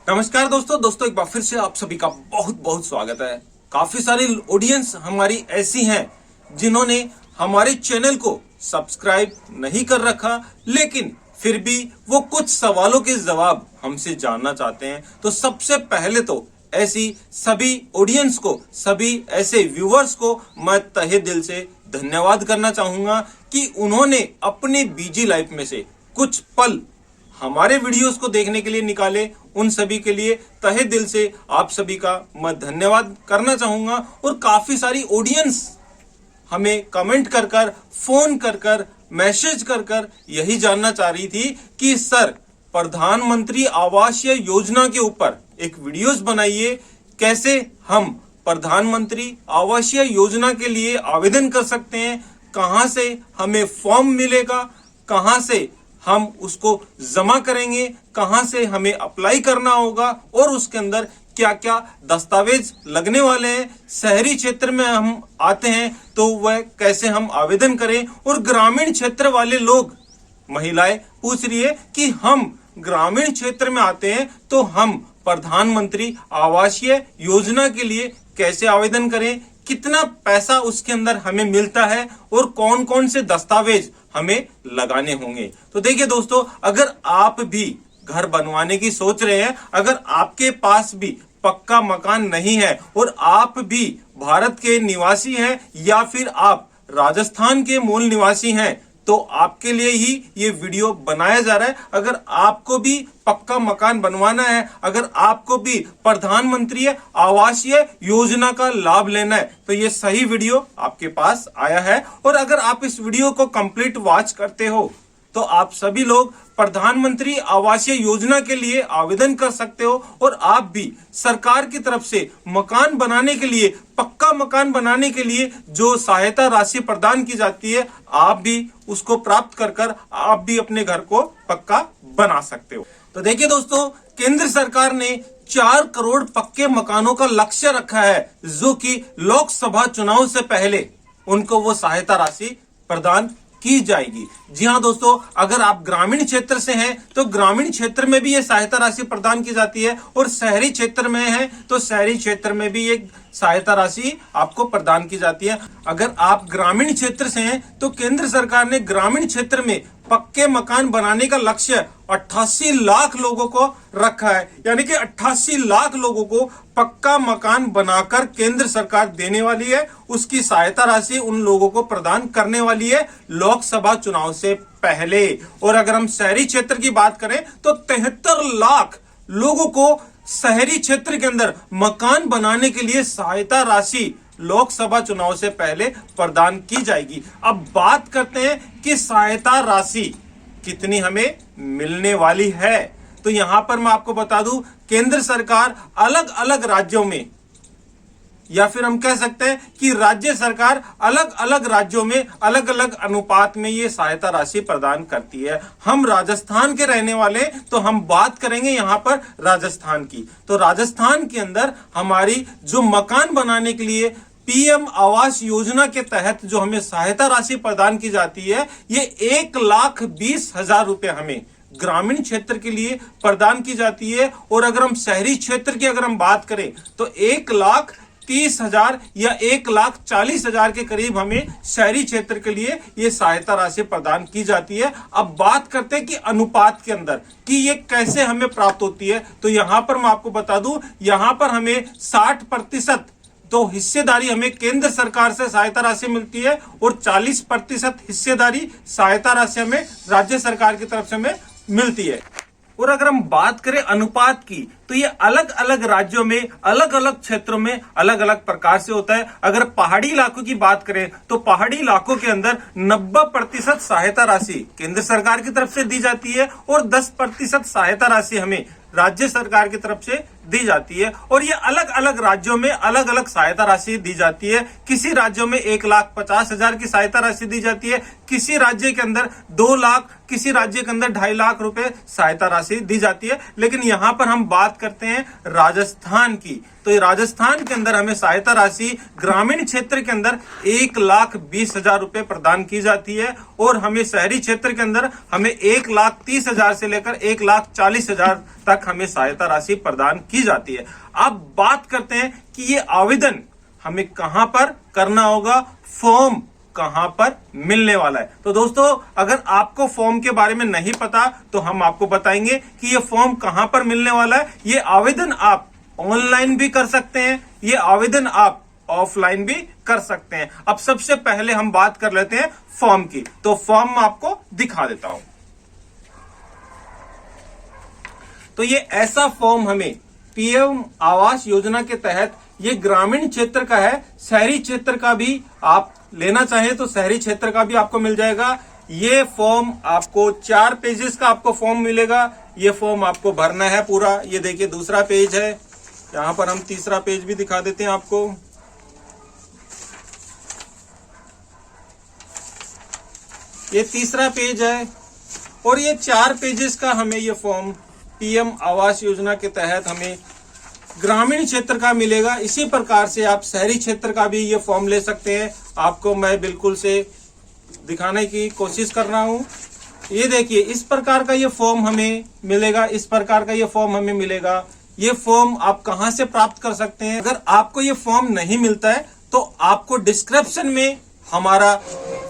नमस्कार दोस्तों एक बार फिर से आप सभी का बहुत बहुत स्वागत है। काफी सारी ऑडियंस हमारी ऐसी हैं जिन्होंने हमारे चैनल को सब्सक्राइब नहीं कर रखा, लेकिन फिर भी वो कुछ सवालों के जवाब हमसे जानना चाहते हैं। तो सबसे पहले तो ऐसी सभी ऑडियंस को, सभी ऐसे व्यूअर्स को मैं तहे दिल से धन्यवाद करना चाहूंगा कि उन्होंने अपने बिजी लाइफ में से कुछ पल हमारे वीडियोस को देखने के लिए निकाले। उन सभी के लिए तहे दिल से आप सभी का मैं धन्यवाद करना चाहूंगा। और काफी सारी ऑडियंस हमें कमेंट कर कर, फोन कर कर, मैसेज कर कर यही जानना चाह रही थी कि सर, प्रधानमंत्री आवास योजना के ऊपर एक वीडियोस बनाइए, कैसे हम प्रधानमंत्री आवास योजना के लिए आवेदन कर सकते हैं, कहां से हमें फॉर्म मिलेगा, कहां से हम उसको जमा करेंगे, कहां से हमें अप्लाई करना होगा और उसके अंदर क्या क्या दस्तावेज लगने वाले हैं। शहरी क्षेत्र में हम आते हैं तो वह कैसे हम आवेदन करें, और ग्रामीण क्षेत्र वाले लोग, महिलाएं पूछ रही है कि हम ग्रामीण क्षेत्र में आते हैं तो हम प्रधानमंत्री आवास योजना के लिए कैसे आवेदन करें, कितना पैसा उसके अंदर हमें मिलता है और कौन कौन से दस्तावेज हमें लगाने होंगे। तो देखिए दोस्तों, अगर आप भी घर बनवाने की सोच रहे हैं, अगर आपके पास भी पक्का मकान नहीं है और आप भी भारत के निवासी हैं या फिर आप राजस्थान के मूल निवासी हैं, तो आपके लिए ही ये वीडियो बनाया जा रहा है। अगर आपको भी पक्का मकान बनवाना है, अगर आपको भी प्रधानमंत्री आवास योजना का लाभ लेना है, तो ये सही वीडियो आपके पास आया है। और अगर आप इस वीडियो को कंप्लीट वॉच करते हो तो आप सभी लोग प्रधानमंत्री आवास योजना के लिए आवेदन कर सकते हो और आप भी सरकार की तरफ से मकान बनाने के लिए, पक्का मकान बनाने के लिए जो सहायता राशि प्रदान की जाती है, आप भी उसको प्राप्त कर आप भी अपने घर को पक्का बना सकते हो। तो देखिए दोस्तों, केंद्र सरकार ने 4 करोड़ पक्के मकानों का लक्ष्य रखा है, जो कि लोकसभा चुनाव से पहले उनको वो सहायता राशि प्रदान की जाएगी। जी हाँ दोस्तों, अगर आप ग्रामीण क्षेत्र से हैं तो ग्रामीण क्षेत्र में भी ये सहायता राशि प्रदान की जाती है, और शहरी क्षेत्र में है तो शहरी क्षेत्र में भी ये सहायता राशि आपको प्रदान की जाती है। अगर आप ग्रामीण क्षेत्र से हैं तो केंद्र सरकार ने ग्रामीण क्षेत्र में पक्के मकान बनाने का लक्ष्य 88 लाख लोगों को रखा है, यानी कि 88 लाख लोगों को पक्का मकान बनाकर केंद्र सरकार देने वाली है। उसकी सहायता राशि उन लोगों को प्रदान करने वाली है लोकसभा चुनाव से पहले। और अगर हम शहरी क्षेत्र की बात करें तो 73 लाख लोगों को शहरी क्षेत्र के अंदर मकान बनाने के लिए सहायता राशि लोकसभा चुनाव से पहले प्रदान की जाएगी। अब बात करते हैं कि सहायता राशि कितनी हमें मिलने वाली है। तो यहां पर मैं आपको बता दूं, केंद्र सरकार अलग अलग राज्यों में, या फिर हम कह सकते हैं कि राज्य सरकार अलग अलग राज्यों में अलग अलग अनुपात में ये सहायता राशि प्रदान करती है। हम राजस्थान के रहने वाले, तो हम बात करेंगे यहां पर राजस्थान की। तो राजस्थान के अंदर हमारी जो मकान बनाने के लिए पीएम आवास योजना के तहत जो हमें सहायता राशि प्रदान की जाती है, ये 1,20,000 रुपए हमें ग्रामीण क्षेत्र के लिए प्रदान की जाती है। और अगर हम शहरी क्षेत्र की अगर हम बात करें तो 1,30,000 या 1,40,000 के करीब हमें शहरी क्षेत्र के लिए ये सहायता राशि प्रदान की जाती है। अब बात करते हैं कि अनुपात के अंदर कि ये कैसे हमें प्राप्त होती है। तो यहां पर मैं आपको बता दूं, यहां पर हमें 60% तो हिस्सेदारी हमें केंद्र सरकार से सहायता राशि मिलती है और 40% हिस्सेदारी सहायता राशि हमें राज्य सरकार की तरफ से हमें मिलती है। और अगर हम बात करें अनुपात की, तो ये अलग अलग राज्यों में, अलग अलग क्षेत्रों में अलग अलग प्रकार से होता है। अगर पहाड़ी इलाकों की बात करें तो पहाड़ी इलाकों के अंदर 90% सहायता राशि केंद्र सरकार की तरफ से दी जाती है और 10% सहायता राशि हमें राज्य सरकार की तरफ से दी जाती है और ये अलग अलग राज्यों में अलग अलग सहायता राशि दी जाती है। किसी राज्यों में 1,50,000 की सहायता राशि दी जाती है, किसी राज्य के अंदर 2 लाख, किसी राज्य के अंदर 2.5 लाख रुपए सहायता राशि दी जाती है। लेकिन यहां पर हम बात करते हैं राजस्थान की, तो ये राजस्थान के अंदर हमें सहायता राशि ग्रामीण क्षेत्र के अंदर 1,20,000 रुपए प्रदान की जाती है और हमें शहरी क्षेत्र के अंदर हमें 1,30,000 से लेकर 1,40,000 तक हमें सहायता राशि प्रदान की जाती है। अब बात करते हैं कि ये आवेदन हमें कहां पर करना होगा, फॉर्म कहां पर मिलने वाला है। तो दोस्तों, अगर आपको फॉर्म के बारे में नहीं पता तो हम आपको बताएंगे कि ये फॉर्म कहां पर मिलने वाला है। ये आवेदन आप ऑनलाइन भी कर सकते हैं, ये आवेदन आप ऑफलाइन भी कर सकते हैं। अब सबसे पहले हम बात कर लेते हैं फॉर्म की, तो फॉर्म आपको दिखा देता हूं। तो ये ऐसा फॉर्म हमें पीएम आवास योजना के तहत, ये ग्रामीण क्षेत्र का है, शहरी क्षेत्र का भी आप लेना चाहें तो शहरी क्षेत्र का भी आपको मिल जाएगा। ये फॉर्म आपको 4 पेजेस का आपको फॉर्म मिलेगा। ये फॉर्म आपको भरना है पूरा। ये देखिए दूसरा पेज है, यहां पर हम तीसरा पेज भी दिखा देते हैं आपको। ये तीसरा पेज है और ये 4 पेजेस का हमें ये फॉर्म पीएम आवास योजना के तहत हमें ग्रामीण क्षेत्र का मिलेगा। इसी प्रकार से आप शहरी क्षेत्र का भी ये फॉर्म ले सकते हैं। आपको मैं बिल्कुल से दिखाने की कोशिश कर रहा हूं। ये देखिए, इस प्रकार का ये फॉर्म हमें मिलेगा, इस प्रकार का ये फॉर्म हमें मिलेगा। ये फॉर्म आप कहां से प्राप्त कर सकते हैं? अगर आपको ये फॉर्म नहीं मिलता है तो आपको डिस्क्रिप्शन में हमारा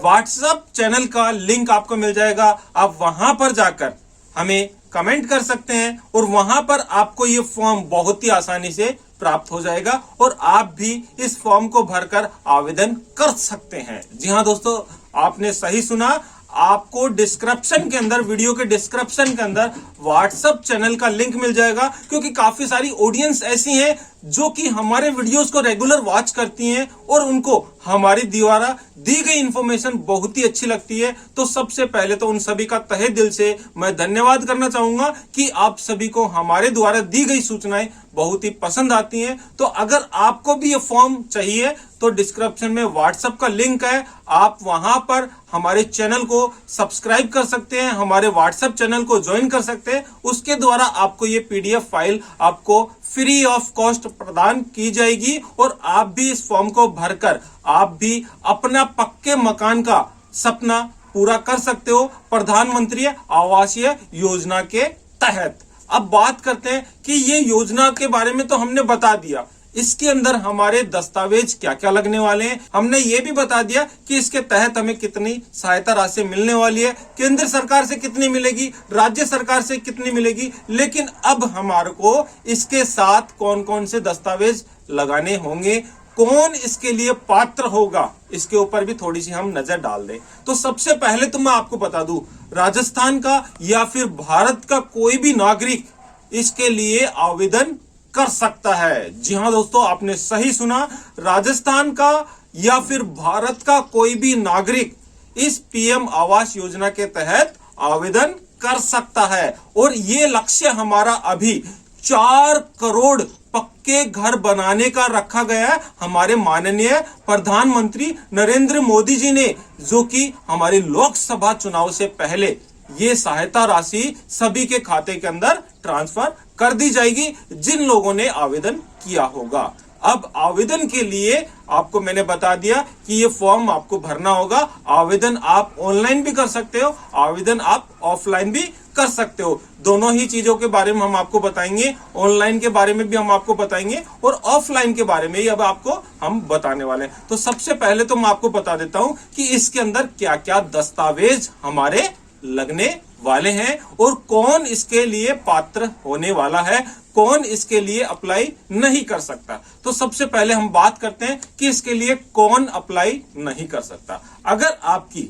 व्हाट्सएप चैनल का लिंक आपको मिल जाएगा। आप वहां पर जाकर हमें कमेंट कर सकते हैं और वहां पर आपको ये फॉर्म बहुत ही आसानी से प्राप्त हो जाएगा और आप भी इस फॉर्म को भरकर आवेदन कर सकते हैं। जी हां दोस्तों, आपने सही सुना। आपको डिस्क्रिप्शन के अंदर, वीडियो के डिस्क्रिप्शन के अंदर व्हाट्सएप चैनल का लिंक मिल जाएगा, क्योंकि काफी सारी ऑडियंस ऐसी हैं जो कि हमारे वीडियोस को रेगुलर वॉच करती हैं और उनको हमारी द्वारा दी गई इंफॉर्मेशन बहुत ही अच्छी लगती है। तो सबसे पहले तो उन सभी का तहे दिल से मैं धन्यवाद करना चाहूंगा कि आप सभी को हमारे द्वारा दी गई सूचनाएं बहुत ही पसंद आती हैं। तो अगर आपको भी ये फॉर्म चाहिए तो डिस्क्रिप्शन में व्हाट्सएप का लिंक है, आप वहां पर हमारे चैनल को सब्सक्राइब कर सकते हैं, हमारे व्हाट्सएप चैनल को ज्वाइन कर सकते हैं। उसके द्वारा आपको ये पीडीएफ फाइल आपको फ्री ऑफ कॉस्ट प्रदान की जाएगी और आप भी इस फॉर्म को भरकर आप भी अपना पक्के मकान का सपना पूरा कर सकते हो प्रधानमंत्री आवासीय योजना के तहत। अब बात करते हैं कि ये योजना के बारे में तो हमने बता दिया, इसके अंदर हमारे दस्तावेज क्या क्या लगने वाले हैं। हमने ये भी बता दिया कि इसके तहत हमें कितनी सहायता राशि मिलने वाली है, केंद्र सरकार से कितनी मिलेगी, राज्य सरकार से कितनी मिलेगी। लेकिन अब हमारे को इसके साथ कौन कौन से दस्तावेज लगाने होंगे, कौन इसके लिए पात्र होगा, इसके ऊपर भी थोड़ी सी हम नजर डाल दें। तो सबसे पहले तो मैं आपको बता दूं, राजस्थान का या फिर भारत का कोई भी नागरिक इसके लिए आवेदन कर सकता है। जी हां दोस्तों, आपने सही सुना, राजस्थान का या फिर भारत का कोई भी नागरिक इस पीएम आवास योजना के तहत आवेदन कर सकता है। और ये लक्ष्य हमारा अभी 4 करोड़ पक्के घर बनाने का रखा गया है हमारे माननीय प्रधानमंत्री नरेंद्र मोदी जी ने, जो कि हमारे लोकसभा चुनाव से पहले ये सहायता राशि सभी के खाते के अंदर ट्रांसफर कर दी जाएगी जिन लोगों ने आवेदन किया होगा। अब आवेदन के लिए आपको मैंने बता दिया कि ये फॉर्म आपको भरना होगा। आवेदन आप ऑनलाइन भी कर सकते हो, आवेदन आप ऑफलाइन भी कर सकते हो। दोनों ही चीजों के बारे में हम आपको बताएंगे, ऑनलाइन के बारे में भी हम आपको बताएंगे और ऑफलाइन के बारे में ही अब आपको हम बताने वाले हैं। तो सबसे पहले तो मैं आपको बता देता हूं कि इसके अंदर क्या क्या दस्तावेज हमारे लगने वाले हैं और कौन इसके लिए पात्र होने वाला है, कौन इसके लिए अप्लाई नहीं कर सकता। तो सबसे पहले हम बात करते हैं कि इसके लिए कौन अप्लाई नहीं कर सकता। अगर आपकी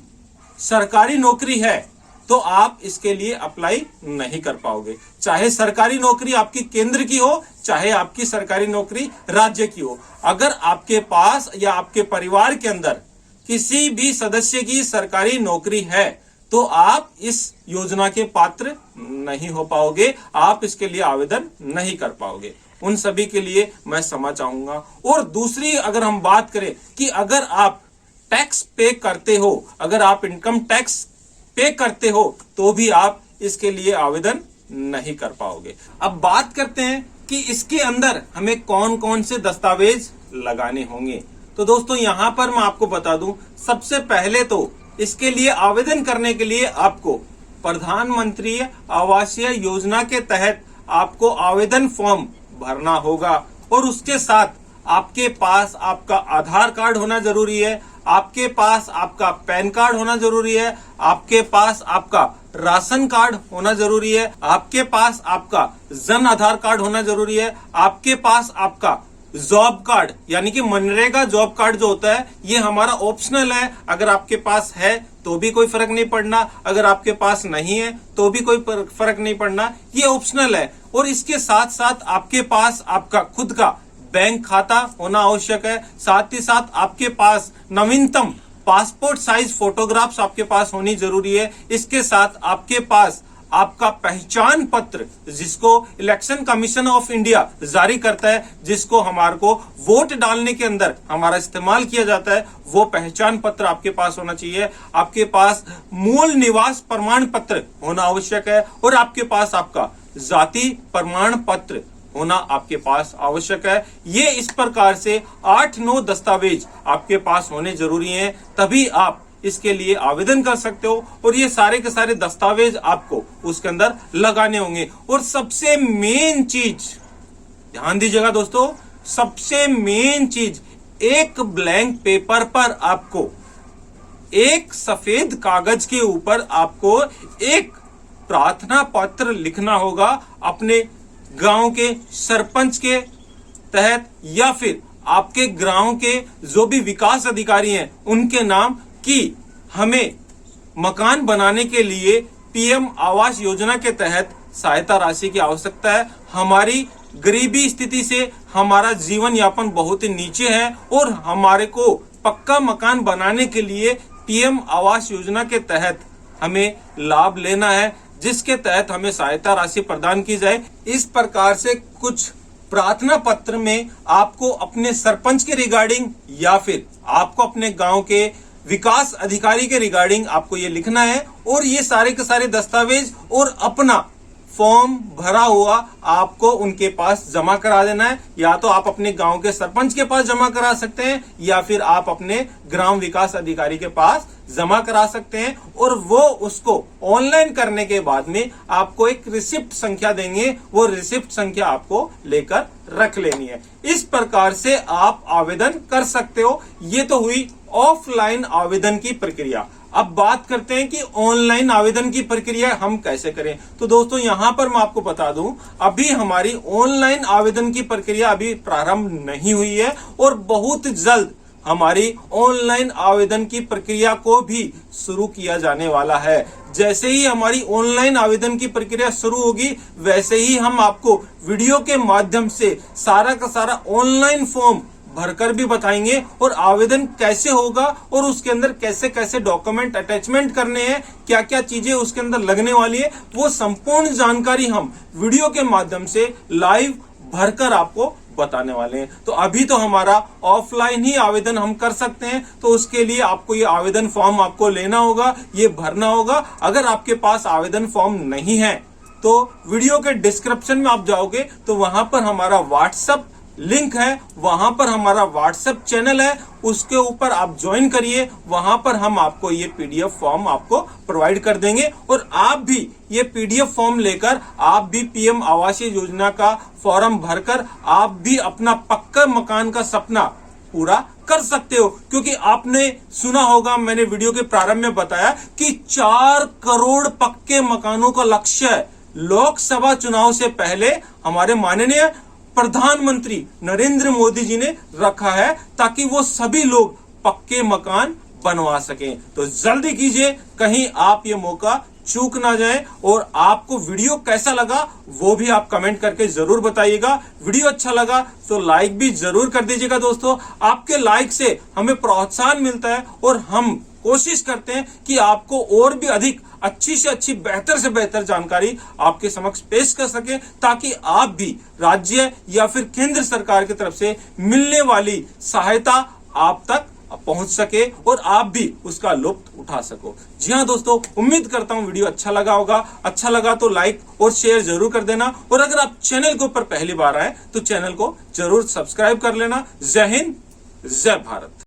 सरकारी नौकरी है तो आप इसके लिए अप्लाई नहीं कर पाओगे, चाहे सरकारी नौकरी आपकी केंद्र की हो, चाहे आपकी सरकारी नौकरी राज्य की हो। अगर आपके पास या आपके परिवार के अंदर किसी भी सदस्य की सरकारी नौकरी है तो तो आप इस योजना के पात्र नहीं हो पाओगे, आप इसके लिए आवेदन नहीं कर पाओगे। उन सभी के लिए मैं क्षमा चाहूंगा। और दूसरी अगर हम बात करें कि अगर आप टैक्स पे करते हो, अगर आप इनकम टैक्स पे करते हो तो भी आप इसके लिए आवेदन नहीं कर पाओगे। अब बात करते हैं कि इसके अंदर हमें कौन कौन से दस्तावेज लगाने होंगे। तो दोस्तों यहां पर मैं आपको बता दूं, सबसे पहले तो इसके लिए आवेदन करने के लिए आपको प्रधानमंत्री आवास योजना के तहत आपको आवेदन फॉर्म भरना होगा और उसके साथ आपके पास आपका आधार कार्ड होना जरूरी है, आपके पास आपका पैन कार्ड होना जरूरी है, आपके पास आपका राशन कार्ड होना जरूरी है, आपके पास आपका जन आधार कार्ड होना जरूरी है, आपके पास आपका जॉब कार्ड यानी कि मनरेगा जॉब कार्ड जो होता है ये हमारा ऑप्शनल है। अगर आपके पास है तो भी कोई फर्क नहीं पड़ना, अगर आपके पास नहीं है तो भी कोई फर्क नहीं पड़ना, ये ऑप्शनल है। और इसके साथ साथ आपके पास आपका खुद का बैंक खाता होना आवश्यक है। साथ ही साथ आपके पास नवीनतम पासपोर्ट साइज फोटोग्राफ्स आपके पास होनी जरूरी है। इसके साथ आपके पास आपका पहचान पत्र जिसको इलेक्शन कमीशन ऑफ इंडिया जारी करता है, जिसको हमारे को वोट डालने के अंदर हमारा इस्तेमाल किया जाता है, वो पहचान पत्र आपके पास होना चाहिए। आपके पास मूल निवास प्रमाण पत्र होना आवश्यक है और आपके पास आपका जाति प्रमाण पत्र होना आपके पास आवश्यक है। ये इस प्रकार से 8-9 दस्तावेज आपके पास होने जरूरी हैं, तभी आप इसके लिए आवेदन कर सकते हो। और ये सारे के सारे दस्तावेज आपको उसके अंदर लगाने होंगे। और सबसे मेन चीज ध्यान दीजिएगा दोस्तों, सबसे मेन चीज, एक ब्लैंक पेपर पर आपको, एक सफेद कागज के ऊपर आपको एक प्रार्थना पत्र लिखना होगा अपने गांव के सरपंच के तहत या फिर आपके गांव के जो भी विकास अधिकारी हैं उनके नाम कि हमें मकान बनाने के लिए पीएम आवास योजना के तहत सहायता राशि की आवश्यकता है। हमारी गरीबी स्थिति से हमारा जीवन यापन बहुत ही नीचे है और हमारे को पक्का मकान बनाने के लिए पीएम आवास योजना के तहत हमें लाभ लेना है, जिसके तहत हमें सहायता राशि प्रदान की जाए। इस प्रकार से कुछ प्रार्थना पत्र में आपको अपने सरपंच के रिगार्डिंग या फिर आपको अपने गांव के विकास अधिकारी के रिगार्डिंग आपको ये लिखना है। और ये सारे के सारे दस्तावेज और अपना फॉर्म भरा हुआ आपको उनके पास जमा करा देना है। या तो आप अपने गांव के सरपंच के पास जमा करा सकते हैं या फिर आप अपने ग्राम विकास अधिकारी के पास जमा करा सकते हैं। और वो उसको ऑनलाइन करने के बाद में आपको एक रिसिप्ट संख्या देंगे, वो रिसिप्ट संख्या आपको लेकर रख लेनी है। इस प्रकार से आप आवेदन कर सकते हो। ये तो हुई ऑफलाइन आवेदन की प्रक्रिया। अब बात करते हैं कि ऑनलाइन आवेदन की प्रक्रिया हम कैसे करें। तो दोस्तों यहां पर मैं आपको बता दूं, अभी हमारी ऑनलाइन आवेदन की प्रक्रिया अभी प्रारंभ नहीं हुई है और बहुत जल्द हमारी ऑनलाइन आवेदन की प्रक्रिया को भी शुरू किया जाने वाला है। जैसे ही हमारी ऑनलाइन आवेदन की प्रक्रिया शुरू होगी वैसे ही हम आपको वीडियो के माध्यम से सारा का सारा ऑनलाइन फॉर्म भरकर भी बताएंगे और आवेदन कैसे होगा और उसके अंदर कैसे कैसे डॉक्यूमेंट अटैचमेंट करने हैं, क्या क्या चीजें उसके अंदर लगने वाली है, वो संपूर्ण जानकारी हम वीडियो के माध्यम से लाइव भरकर आपको बताने वाले हैं। तो अभी तो हमारा ऑफलाइन ही आवेदन हम कर सकते हैं, तो उसके लिए आपको ये आवेदन फॉर्म आपको लेना होगा, ये भरना होगा। अगर आपके पास आवेदन फॉर्म नहीं है तो वीडियो के डिस्क्रिप्शन में आप जाओगे तो वहां पर हमारा व्हाट्सएप लिंक है, वहां पर हमारा व्हाट्सएप चैनल है, उसके ऊपर आप ज्वाइन करिए। वहां पर हम आपको ये पीडीएफ फॉर्म आपको प्रोवाइड कर देंगे और आप भी ये पीडीएफ फॉर्म लेकर आप भी पीएम आवास योजना का फॉर्म भरकर आप भी अपना पक्का मकान का सपना पूरा कर सकते हो। क्योंकि आपने सुना होगा, मैंने वीडियो के प्रारंभ में बताया कि 4 करोड़ पक्के मकानों का लक्ष्य है लोकसभा चुनाव से पहले हमारे माननीय प्रधानमंत्री नरेंद्र मोदी जी ने रखा है, ताकि वो सभी लोग पक्के मकान बनवा सकें। तो जल्दी कीजिए, कहीं आप ये मौका चूक ना जाए। और आपको वीडियो कैसा लगा वो भी आप कमेंट करके जरूर बताइएगा। वीडियो अच्छा लगा तो लाइक भी जरूर कर दीजिएगा दोस्तों। आपके लाइक से हमें प्रोत्साहन मिलता है और हम कोशिश करते हैं कि आपको और भी अधिक अच्छी से अच्छी, बेहतर से बेहतर जानकारी आपके समक्ष पेश कर सके, ताकि आप भी राज्य या फिर केंद्र सरकार की तरफ से मिलने वाली सहायता आप तक पहुंच सके और आप भी उसका लुत्फ उठा सको। जी हां दोस्तों, उम्मीद करता हूं वीडियो अच्छा लगा होगा। अच्छा लगा तो लाइक और शेयर जरूर कर देना, और अगर आप चैनल के ऊपर पहली बार आए तो चैनल को जरूर सब्सक्राइब कर लेना। जय हिंद, जय भारत।